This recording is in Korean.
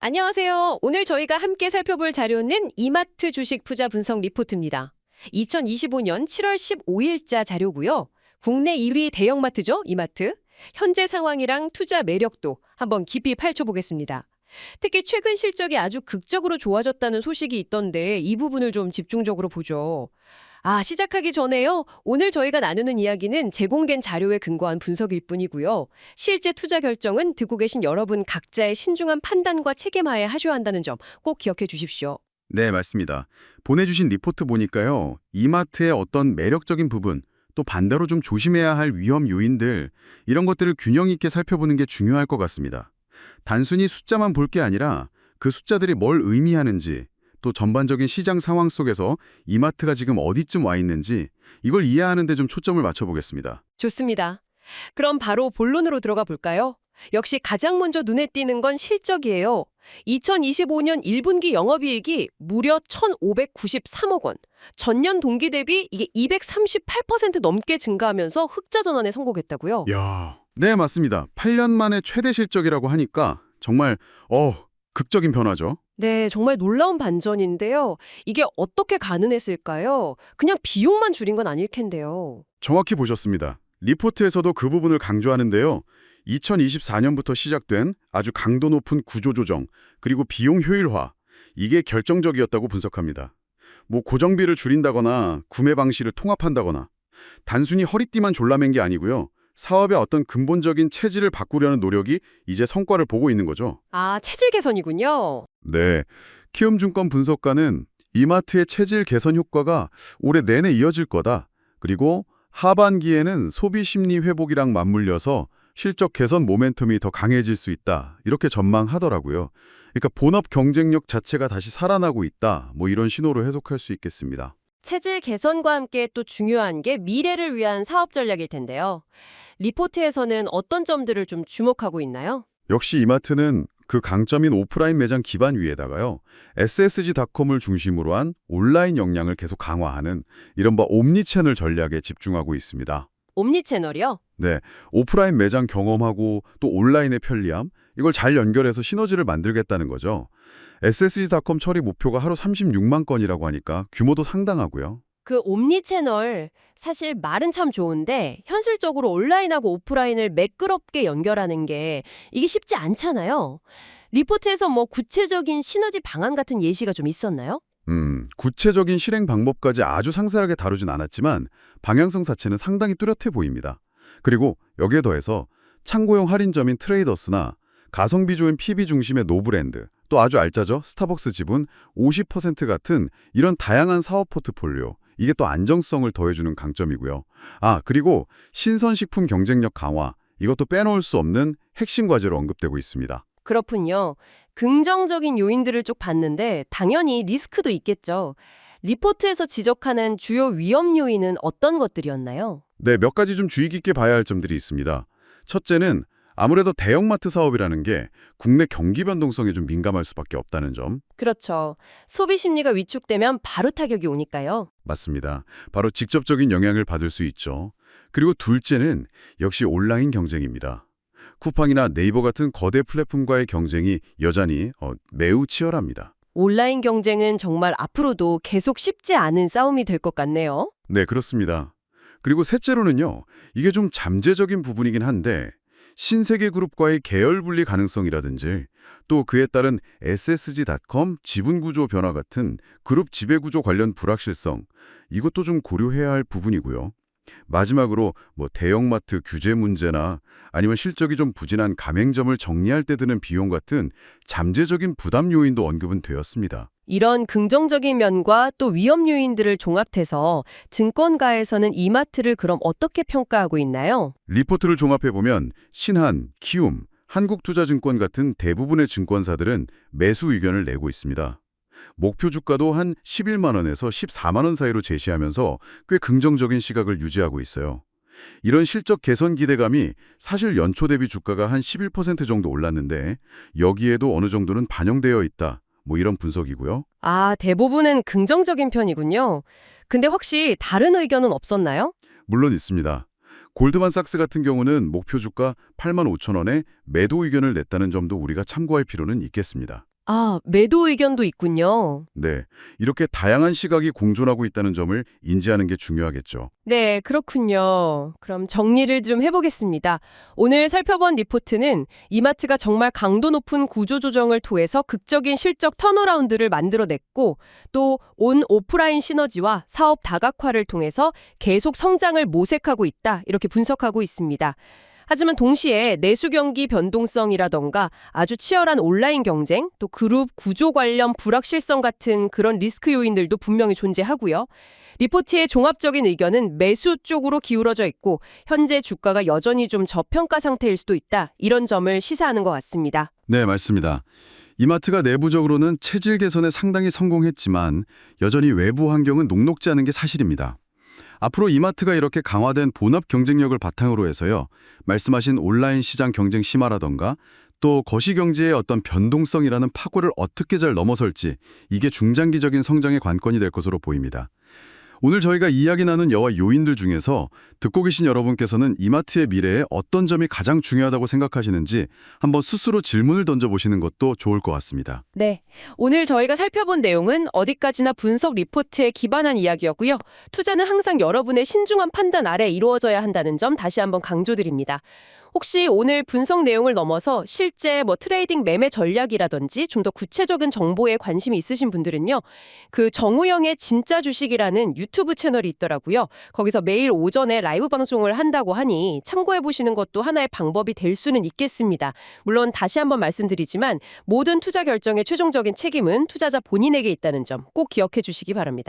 안녕하세요. 오늘 저희가 함께 살펴볼 자료는 이마트 주식 투자 분석 리포트입니다. 2025년 7월 15일자 자료고요. 국내 1위 대형마트죠, 이마트. 현재 상황이랑 투자 매력도 한번 깊이 파헤쳐보겠습니다. 특히 최근 실적이 아주 극적으로 좋아졌다는 소식이 있던데 이 부분을 좀 집중적으로 보죠. 시작하기 전에요. 오늘 저희가 나누는 이야기는 제공된 자료에 근거한 분석일 뿐이고요. 실제 투자 결정은 듣고 계신 여러분 각자의 신중한 판단과 책임하에 하셔야 한다는 점 꼭 기억해 주십시오. 네, 맞습니다. 보내주신 리포트 보니까요. 이마트의 어떤 매력적인 부분, 또 반대로 좀 조심해야 할 위험 요인들, 이런 것들을 균형 있게 살펴보는 게 중요할 것 같습니다. 단순히 숫자만 볼 게 아니라 그 숫자들이 뭘 의미하는지, 또 전반적인 시장 상황 속에서 이마트가 지금 어디쯤 와 있는지 이걸 이해하는 데 좀 초점을 맞춰보겠습니다. 좋습니다. 그럼 바로 본론으로 들어가 볼까요? 역시 가장 먼저 눈에 띄는 건 실적이에요. 2025년 1분기 영업이익이 무려 1,593억 원. 전년 동기 대비 이게 238% 넘게 증가하면서 흑자 전환에 성공했다고요? 네, 맞습니다. 8년 만에 최대 실적이라고 하니까 정말 극적인 변화죠. 네, 정말 놀라운 반전인데요. 이게 어떻게 가능했을까요? 그냥 비용만 줄인 건 아닐 텐데요. 정확히 보셨습니다. 리포트에서도 그 부분을 강조하는데요. 2024년부터 시작된 아주 강도 높은 구조조정, 그리고 비용 효율화, 이게 결정적이었다고 분석합니다. 고정비를 줄인다거나 구매 방식을 통합한다거나 단순히 허리띠만 졸라맨 게 아니고요. 사업의 어떤 근본적인 체질을 바꾸려는 노력이 이제 성과를 보고 있는 거죠. 체질 개선이군요. 네, 키움증권 분석가는 이마트의 체질 개선 효과가 올해 내내 이어질 거다. 그리고 하반기에는 소비 심리 회복이랑 맞물려서 실적 개선 모멘텀이 더 강해질 수 있다. 이렇게 전망하더라고요. 그러니까 본업 경쟁력 자체가 다시 살아나고 있다. 이런 신호로 해석할 수 있겠습니다. 체질 개선과 함께 또 중요한 게 미래를 위한 사업 전략일 텐데요. 리포트에서는 어떤 점들을 좀 주목하고 있나요? 역시 이마트는 그 강점인 오프라인 매장 기반 위에다가요. SSG닷컴을 중심으로 한 온라인 역량을 계속 강화하는 이른바 옴니채널 전략에 집중하고 있습니다. 옴니채널이요? 네, 오프라인 매장 경험하고 또 온라인의 편리함, 이걸 잘 연결해서 시너지를 만들겠다는 거죠. SSG닷컴 처리 목표가 하루 36만 건이라고 하니까 규모도 상당하고요. 그 옴니채널 사실 말은 참 좋은데 현실적으로 온라인하고 오프라인을 매끄럽게 연결하는 게 이게 쉽지 않잖아요. 리포트에서 구체적인 시너지 방안 같은 예시가 좀 있었나요? 구체적인 실행 방법까지 아주 상세하게 다루진 않았지만 방향성 자체는 상당히 뚜렷해 보입니다. 그리고 여기에 더해서 창고용 할인점인 트레이더스나 가성비 좋은 PB 중심의 노브랜드, 또 아주 알짜죠? 스타벅스 지분 50% 같은 이런 다양한 사업 포트폴리오, 이게 또 안정성을 더해주는 강점이고요. 그리고 신선식품 경쟁력 강화, 이것도 빼놓을 수 없는 핵심 과제로 언급되고 있습니다. 그렇군요. 긍정적인 요인들을 쭉 봤는데 당연히 리스크도 있겠죠. 리포트에서 지적하는 주요 위험 요인은 어떤 것들이었나요? 네, 몇 가지 좀 주의 깊게 봐야 할 점들이 있습니다. 첫째는 아무래도 대형마트 사업이라는 게 국내 경기 변동성에 좀 민감할 수밖에 없다는 점. 그렇죠. 소비 심리가 위축되면 바로 타격이 오니까요. 맞습니다. 바로 직접적인 영향을 받을 수 있죠. 그리고 둘째는 역시 온라인 경쟁입니다. 쿠팡이나 네이버 같은 거대 플랫폼과의 경쟁이 여전히 매우 치열합니다. 온라인 경쟁은 정말 앞으로도 계속 쉽지 않은 싸움이 될 것 같네요. 네, 그렇습니다. 그리고 셋째로는요. 이게 좀 잠재적인 부분이긴 한데 신세계그룹과의 계열 분리 가능성이라든지 또 그에 따른 SSG닷컴 지분구조 변화 같은 그룹 지배구조 관련 불확실성, 이것도 좀 고려해야 할 부분이고요. 마지막으로 대형마트 규제 문제나 아니면 실적이 좀 부진한 가맹점을 정리할 때 드는 비용 같은 잠재적인 부담 요인도 언급은 되었습니다. 이런 긍정적인 면과 또 위험 요인들을 종합해서 증권가에서는 이마트를 그럼 어떻게 평가하고 있나요? 리포트를 종합해보면 신한, 키움, 한국투자증권 같은 대부분의 증권사들은 매수 의견을 내고 있습니다. 목표 주가도 한 11만 원에서 14만 원 사이로 제시하면서 꽤 긍정적인 시각을 유지하고 있어요. 이런 실적 개선 기대감이 사실 연초 대비 주가가 한 11% 정도 올랐는데 여기에도 어느 정도는 반영되어 있다. 이런 분석이고요. 대부분은 긍정적인 편이군요. 근데 혹시 다른 의견은 없었나요? 물론 있습니다. 골드만삭스 같은 경우는 목표 주가 8만 5천 원에 매도 의견을 냈다는 점도 우리가 참고할 필요는 있겠습니다. 아, 매도 의견도 있군요. 네, 이렇게 다양한 시각이 공존하고 있다는 점을 인지하는 게 중요하겠죠. 네, 그렇군요. 그럼 정리를 좀 해보겠습니다. 오늘 살펴본 리포트는 이마트가 정말 강도 높은 구조조정을 통해서 극적인 실적 턴어라운드를 만들어냈고 또 온 오프라인 시너지와 사업 다각화를 통해서 계속 성장을 모색하고 있다 이렇게 분석하고 있습니다. 하지만 동시에 내수 경기 변동성이라던가 아주 치열한 온라인 경쟁, 또 그룹 구조 관련 불확실성 같은 그런 리스크 요인들도 분명히 존재하고요. 리포트의 종합적인 의견은 매수 쪽으로 기울어져 있고 현재 주가가 여전히 좀 저평가 상태일 수도 있다. 이런 점을 시사하는 것 같습니다. 네, 맞습니다. 이마트가 내부적으로는 체질 개선에 상당히 성공했지만 여전히 외부 환경은 녹록지 않은 게 사실입니다. 앞으로 이마트가 이렇게 강화된 본업 경쟁력을 바탕으로 해서요. 말씀하신 온라인 시장 경쟁 심화라던가 또 거시경제의 어떤 변동성이라는 파고를 어떻게 잘 넘어설지 이게 중장기적인 성장의 관건이 될 것으로 보입니다. 오늘 저희가 이야기 나눈 여와 요인들 중에서 듣고 계신 여러분께서는 이마트의 미래에 어떤 점이 가장 중요하다고 생각하시는지 한번 스스로 질문을 던져보시는 것도 좋을 것 같습니다. 네, 오늘 저희가 살펴본 내용은 어디까지나 분석 리포트에 기반한 이야기였고요. 투자는 항상 여러분의 신중한 판단 아래 이루어져야 한다는 점 다시 한번 강조드립니다. 혹시 오늘 분석 내용을 넘어서 실제 트레이딩 매매 전략이라든지 좀 더 구체적인 정보에 관심이 있으신 분들은요. 그 정우영의 진짜 주식이라는 유튜브 채널이 있더라고요. 거기서 매일 오전에 라이브 방송을 한다고 하니 참고해 보시는 것도 하나의 방법이 될 수는 있겠습니다. 물론 다시 한번 말씀드리지만 모든 투자 결정의 최종적인 책임은 투자자 본인에게 있다는 점 꼭 기억해 주시기 바랍니다.